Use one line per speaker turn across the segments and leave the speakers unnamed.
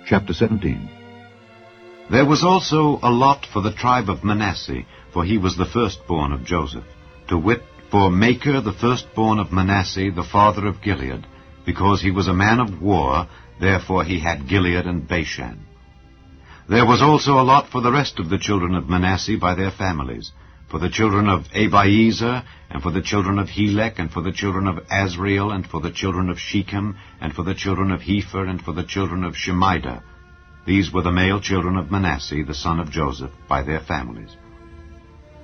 Chapter 17.
There was also a lot for the tribe of Manasseh, for he was the firstborn of Joseph, to wit, for Machir the firstborn of Manasseh, the father of Gilead, because he was a man of war, therefore he had Gilead and Bashan. There was also a lot for the rest of the children of Manasseh by their families, for the children of Abiezer, and for the children of Helek, and for the children of Azriel, and for the children of Shechem, and for the children of Hepher, and for the children of Shemida. These were the male children of Manasseh, the son of Joseph, by their families.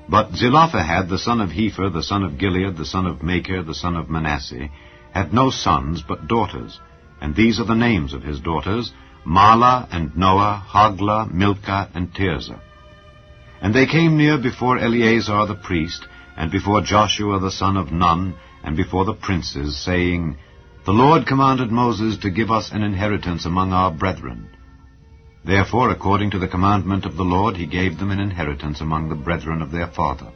But Zelophehad, the son of Hepher, the son of Gilead, the son of Machir, the son of Manasseh, had no sons but daughters, and these are the names of his daughters, Mahlah, and Noah, Hoglah, Milcah, and Tirzah. And they came near before Eleazar the priest, and before Joshua the son of Nun, and before the princes, saying, The Lord commanded Moses to give us an inheritance among our brethren. Therefore, according to the commandment of the Lord, he gave them an inheritance among the brethren of their father.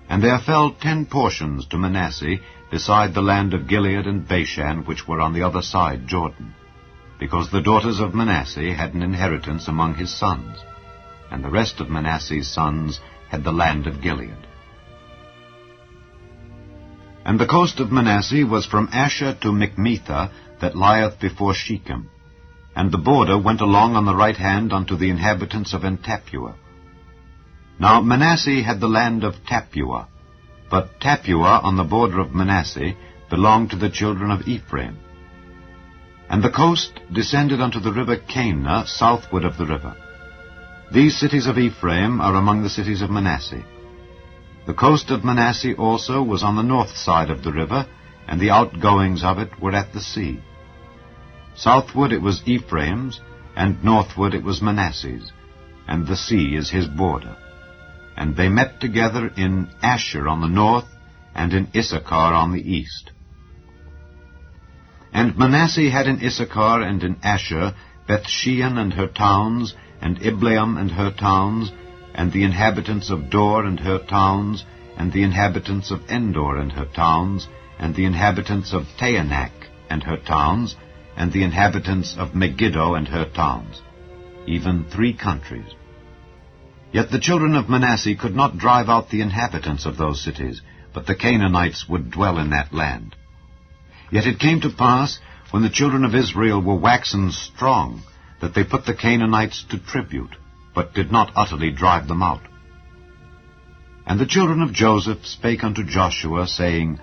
And there fell 10 portions to Manasseh, beside the land of Gilead and Bashan, which were on the other side Jordan, because the daughters of Manasseh had an inheritance among his sons, and the rest of Manasseh's sons had the land of Gilead. And the coast of Manasseh was from Asher to Michmethah, that lieth before Shechem, and the border went along on the right hand unto the inhabitants of En-Tappuah. Now Manasseh had the land of Tappuah, but Tappuah on the border of Manasseh belonged to the children of Ephraim. And the coast descended unto the river Cana, southward of the river. These cities of Ephraim are among the cities of Manasseh. The coast of Manasseh also was on the north side of the river, and the outgoings of it were at the sea. Southward it was Ephraim's, and northward it was Manasseh's, and the sea is his border. And they met together in Asher on the north, and in Issachar on the east. And Manasseh had in Issachar and in Asher Bethshean and her towns, and Ibleam and her towns, and the inhabitants of Dor and her towns, and the inhabitants of Endor and her towns, and the inhabitants of Taanach and her towns, and the inhabitants of Megiddo and her towns, even 3 countries. Yet the children of Manasseh could not drive out the inhabitants of those cities, but the Canaanites would dwell in that land. Yet it came to pass, when the children of Israel were waxen strong, that they put the Canaanites to tribute, but did not utterly drive them out. And the children of Joseph spake unto Joshua, saying,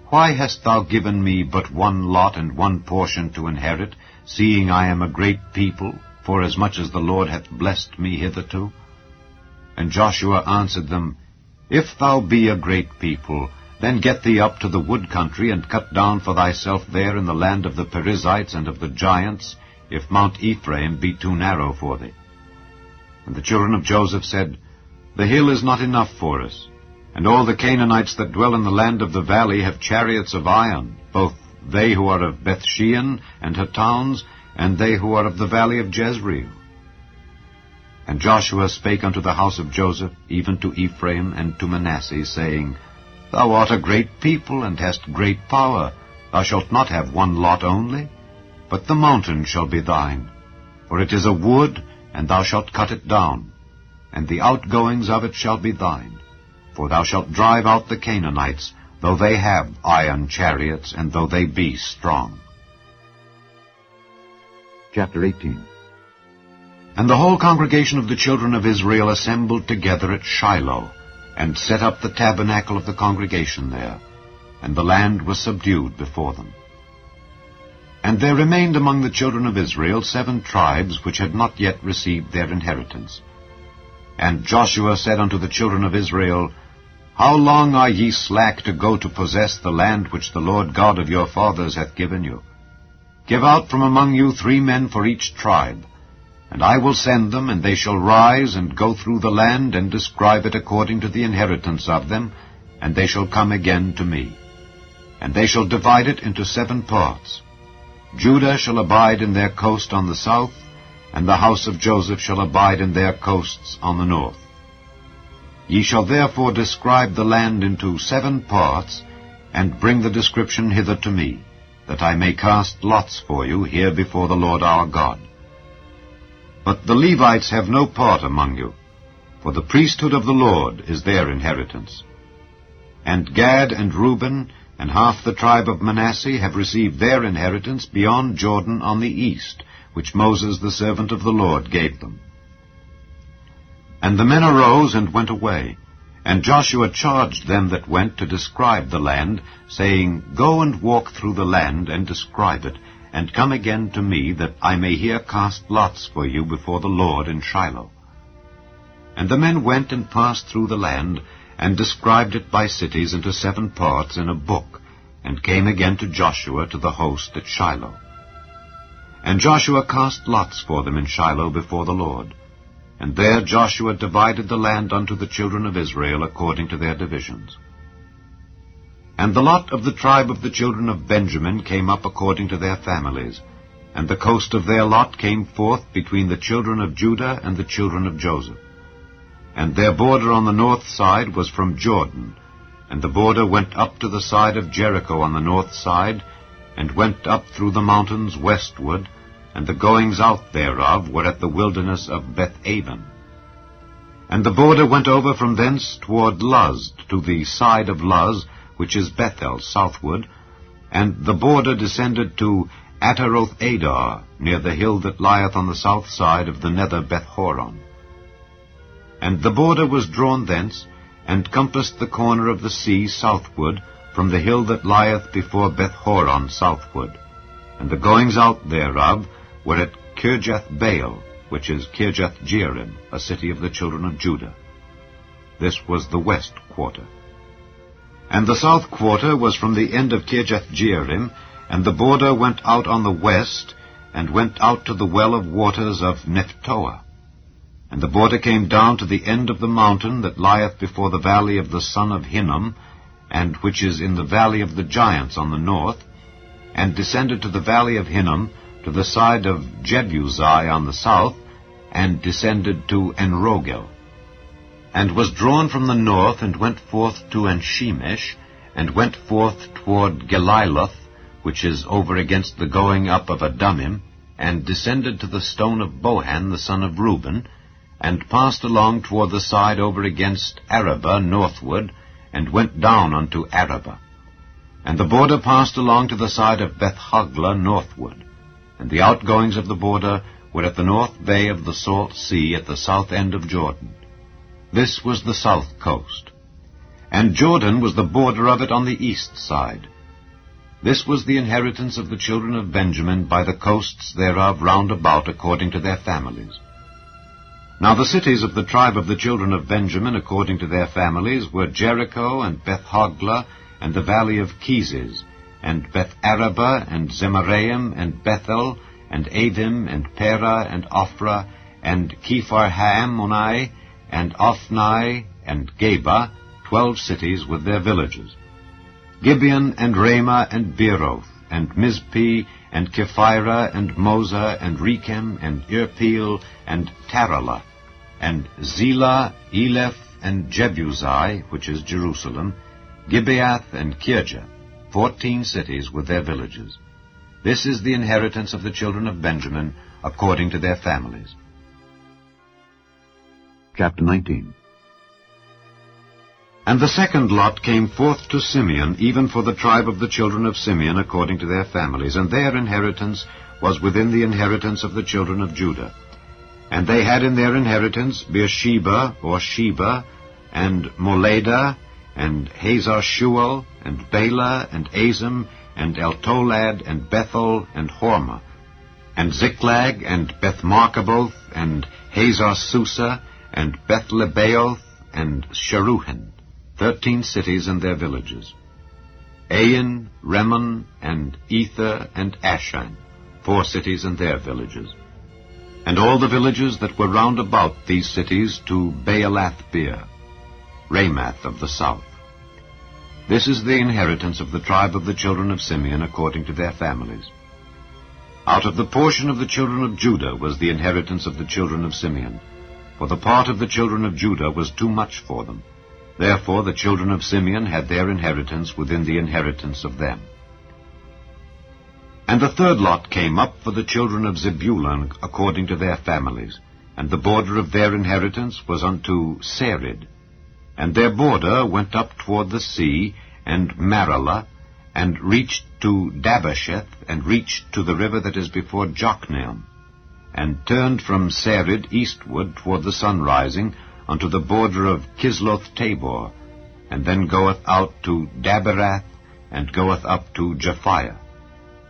Why hast thou given me but 1 lot and 1 portion to inherit, seeing I am a great people, forasmuch as the Lord hath blessed me hitherto? And Joshua answered them, If thou be a great people, then get thee up to the wood country, and cut down for thyself there in the land of the Perizzites and of the giants, if Mount Ephraim be too narrow for thee. And the children of Joseph said, The hill is not enough for us, and all the Canaanites that dwell in the land of the valley have chariots of iron, both they who are of Bethshean and her towns, and they who are of the valley of Jezreel. And Joshua spake unto the house of Joseph, even to Ephraim and to Manasseh, saying, Thou art a great people, and hast great power. Thou shalt not have 1 lot only, but the mountain shall be thine. For it is a wood, and thou shalt cut it down, and the outgoings of it shall be thine. For thou shalt drive out the Canaanites, though they have iron chariots, and though they be strong.
Chapter 18.
And the whole congregation of the children of Israel assembled together at Shiloh, and set up the tabernacle of the congregation there, and the land was subdued before them. And there remained among the children of Israel 7 tribes which had not yet received their inheritance. And Joshua said unto the children of Israel, How long are ye slack to go to possess the land which the Lord God of your fathers hath given you? Give out from among you 3 men for each tribe, and I will send them, and they shall rise and go through the land, and describe it according to the inheritance of them, and they shall come again to me. And they shall divide it into 7 parts. Judah shall abide in their coast on the south, and the house of Joseph shall abide in their coasts on the north. Ye shall therefore describe the land into 7 parts, and bring the description hither to me, that I may cast lots for you here before the Lord our God. But the Levites have no part among you, for the priesthood of the Lord is their inheritance. And Gad and Reuben and half the tribe of Manasseh have received their inheritance beyond Jordan on the east, which Moses the servant of the Lord gave them. And the men arose and went away, and Joshua charged them that went to describe the land, saying, Go and walk through the land, and describe it, and come again to me, that I may here cast lots for you before the Lord in Shiloh. And the men went and passed through the land, and described it by cities into 7 parts in a book, and came again to Joshua to the host at Shiloh. And Joshua cast lots for them in Shiloh before the Lord. And there Joshua divided the land unto the children of Israel according to their divisions. And the lot of the tribe of the children of Benjamin came up according to their families, and the coast of their lot came forth between the children of Judah and the children of Joseph. And their border on the north side was from Jordan, and the border went up to the side of Jericho on the north side, and went up through the mountains westward, and the goings out thereof were at the wilderness of Beth-aven. And the border went over from thence toward Luz, to the side of Luz, which is Bethel, southward, and the border descended to Ataroth-adar, near the hill that lieth on the south side of the nether Beth-horon. And the border was drawn thence, and compassed the corner of the sea southward, from the hill that lieth before Beth-horon southward. And the goings out thereof were at Kirjath-baal, which is Kirjath-jearim, a city of the children of Judah. This was the west quarter. And the south quarter was from the end of Kirjath-jearim, and the border went out on the west, and went out to the well of waters of Nephtoah. And the border came down to the end of the mountain that lieth before the valley of the son of Hinnom, and which is in the valley of the giants on the north, and descended to the valley of Hinnom, to the side of Jebusi on the south, and descended to Enrogel. And was drawn from the north, and went forth to Enshemesh, and went forth toward Geliloth, which is over against the going up of Adumim, and descended to the stone of Bohan the son of Reuben, and passed along toward the side over against Arabah northward, and went down unto Arabah. And the border passed along to the side of Beth-hoglah northward, and the outgoings of the border were at the north bay of the Salt Sea at the south end of Jordan. This was the south coast. And Jordan was the border of it on the east side. This was the inheritance of the children of Benjamin by the coasts thereof round about according to their families. Now the cities of the tribe of the children of Benjamin according to their families were Jericho and Beth-hoglah and the valley of Keziz, and Beth-arabah and Zemaraim and Bethel and Avim and Perah and Ophrah and Kepharhamonai and Ophni and Geba, 12 cities with their villages. Gibeon and Ramah and Beeroth and Mizpeh and Kephirah and Moza and Rechem and Irpeel and Taralah and Zelah, Eleph and Jebusi, which is Jerusalem, Gibeath and Kirjath, 14 cities with their villages. This is the inheritance of the children of Benjamin according to their families.
Chapter 19.
And the second lot came forth to Simeon, even for the tribe of the children of Simeon according to their families, and their inheritance was within the inheritance of the children of Judah. And they had in their inheritance Beersheba, or Sheba, and Moladah, and Hazar-shual, and Bela, and Azim, and Eltolad, and Bethel, and Hormah, and Ziklag, and Beth-markaboth, and Hazar-susa, and Beth-lebaoth, and Sharuhen, 13 cities and their villages. Ain, Rimmon, and Ether, and Ashan, 4 cities and their villages. And all the villages that were round about these cities to Baalath-beer, Ramath of the south. This is the inheritance of the tribe of the children of Simeon according to their families. Out of the portion of the children of Judah was the inheritance of the children of Simeon, for the part of the children of Judah was too much for them. Therefore the children of Simeon had their inheritance within the inheritance of them. And the third lot came up for the children of Zebulun according to their families, and the border of their inheritance was unto Sarid. And their border went up toward the sea, and Maralah, and reached to Dabasheth, and reached to the river that is before Jokneam, and turned from Sarid eastward toward the sunrising unto the border of Kisloth-Tabor, and then goeth out to Daberath, and goeth up to Japhia,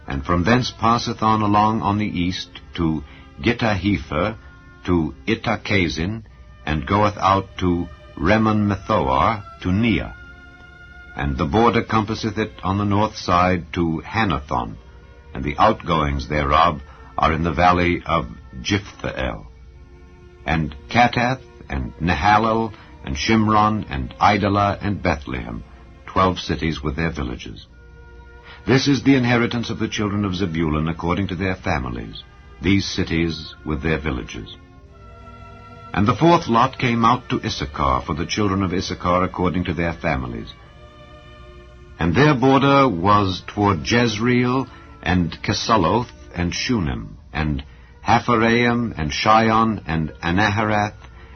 and from thence passeth on along on the east to Gittahepher, to Ittachazin, and goeth out to Remon-Methoar, to Neah. And the border compasseth it on the north side to Hanathon, and the outgoings thereof are in the valley of Jiphthahel. And Katath, and Nahalal, and Shimron, and Idalah, and Bethlehem, 12 cities with their villages. This is the inheritance of the children of Zebulun according to their families, these cities with their villages. And the fourth lot came out to Issachar for the children of Issachar according to their families. And their border was toward Jezreel, and Kesuloth, and Shunem, and Hapharaim, and Shion, and Anaharath,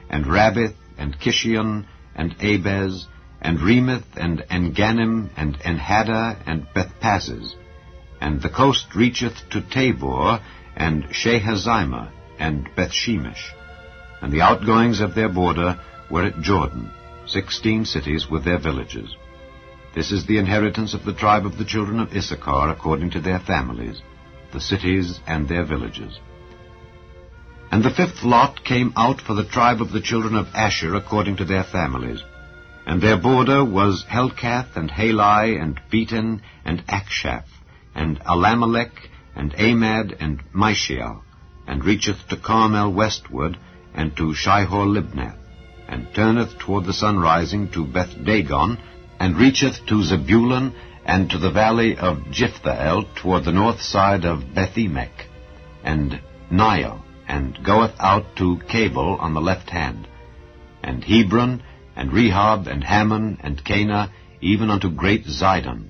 and Rabbith, and Kishion, and Abez, and Remeth, and Engannim, and Enhaddah, and Bethpazzez. And the coast reacheth to Tabor, and Shehazimah, and Bethshemesh. And the outgoings of their border were at Jordan, 16 cities with their villages. This is the inheritance of the tribe of the children of Issachar according to their families, the cities and their villages. And the fifth lot came out for the tribe of the children of Asher according to their families. And their border was Helkath, and Halai, and Beton, and Akshaph, and Alamelech, and Amad, and Mishael, and reacheth to Carmel westward, and to Shihor-Libnath, and turneth toward the sunrising to Beth-Dagon, and reacheth to Zebulun, and to the valley of Jiphthahel toward the north side of Bethemech, and Nile, and goeth out to Cabul on the left hand, and Hebron, and Rehob, and Hammon, and Cana, even unto great Zidon.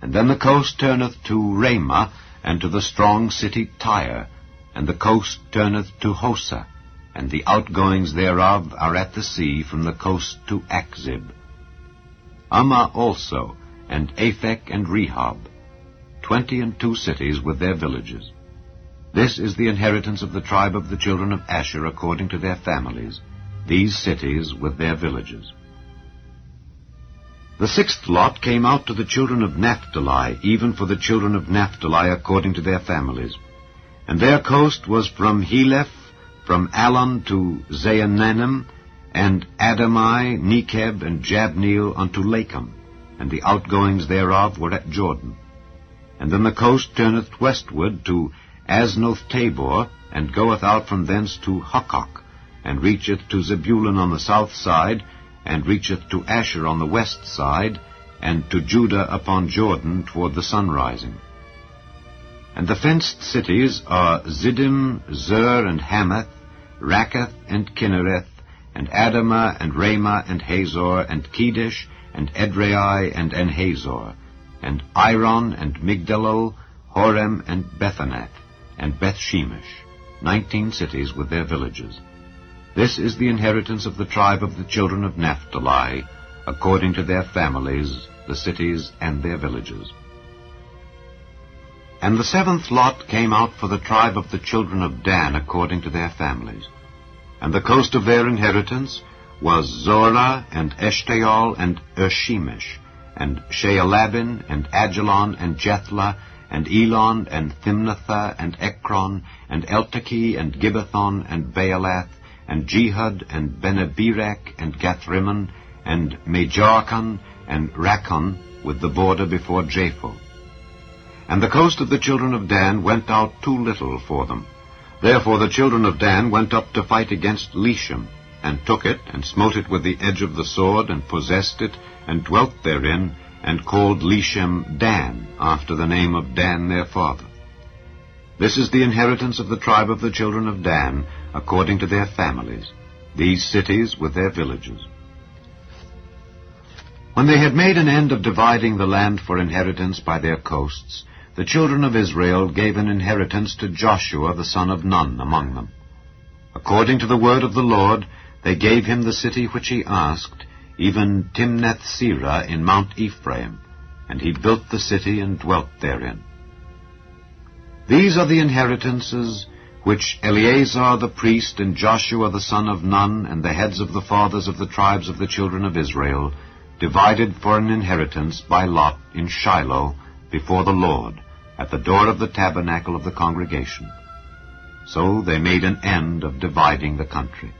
And then the coast turneth to Ramah, and to the strong city Tyre, and the coast turneth to Hosa, and the outgoings thereof are at the sea from the coast to Akzib. Ammah also, and Aphek, and Rehob, 22 cities with their villages. This is the inheritance of the tribe of the children of Asher according to their families, these cities with their villages. The sixth lot came out to the children of Naphtali, even for the children of Naphtali according to their families. And their coast was from Heleph, from Allon to Zaanannim, and Adamai, Nekeb, and Jabneel unto Lakum, and the outgoings thereof were at Jordan. And then the coast turneth westward to Aznoth-Tabor, and goeth out from thence to Hukkok, and reacheth to Zebulun on the south side, and reacheth to Asher on the west side, and to Judah upon Jordan toward the sunrising. And the fenced cities are Ziddim, Zer, and Hamath, Rakkath, and Kinnereth, and Adamah, and Ramah, and Hazor, and Kedesh, and Edrei, and Enhazor, and Iron, and Migdalel, Horem, and Bethanath, and Bethshemesh, 19 cities with their villages. This is the inheritance of the tribe of the children of Naphtali, according to their families, the cities and their villages. And the seventh lot came out for the tribe of the children of Dan according to their families. And the coast of their inheritance was Zorah, and Eshtaol, and Ershemesh, and Shealabin, and Ajalon, and Jethlah, and Elon, and Thimnathah, and Ekron, and Eltekeh, and Gibbethon, and Baalath, and Jehud, and Beneberek, and Gathrimmon, and Majarkon, and Rakkon, with the border before Japheth. And the coast of the children of Dan went out too little for them. Therefore the children of Dan went up to fight against Leshem, and took it, and smote it with the edge of the sword, and possessed it, and dwelt therein, and called Leshem Dan, after the name of Dan their father. This is the inheritance of the tribe of the children of Dan, according to their families, these cities with their villages. When they had made an end of dividing the land for inheritance by their coasts, the children of Israel gave an inheritance to Joshua the son of Nun among them. According to the word of the Lord, they gave him the city which he asked, even Timnath-Serah in Mount Ephraim, and he built the city and dwelt therein. These are the inheritances which Eleazar the priest and Joshua the son of Nun and the heads of the fathers of the tribes of the children of Israel divided for an inheritance by lot in Shiloh before the Lord, at the door of the tabernacle of the congregation. So they made an end of dividing the country.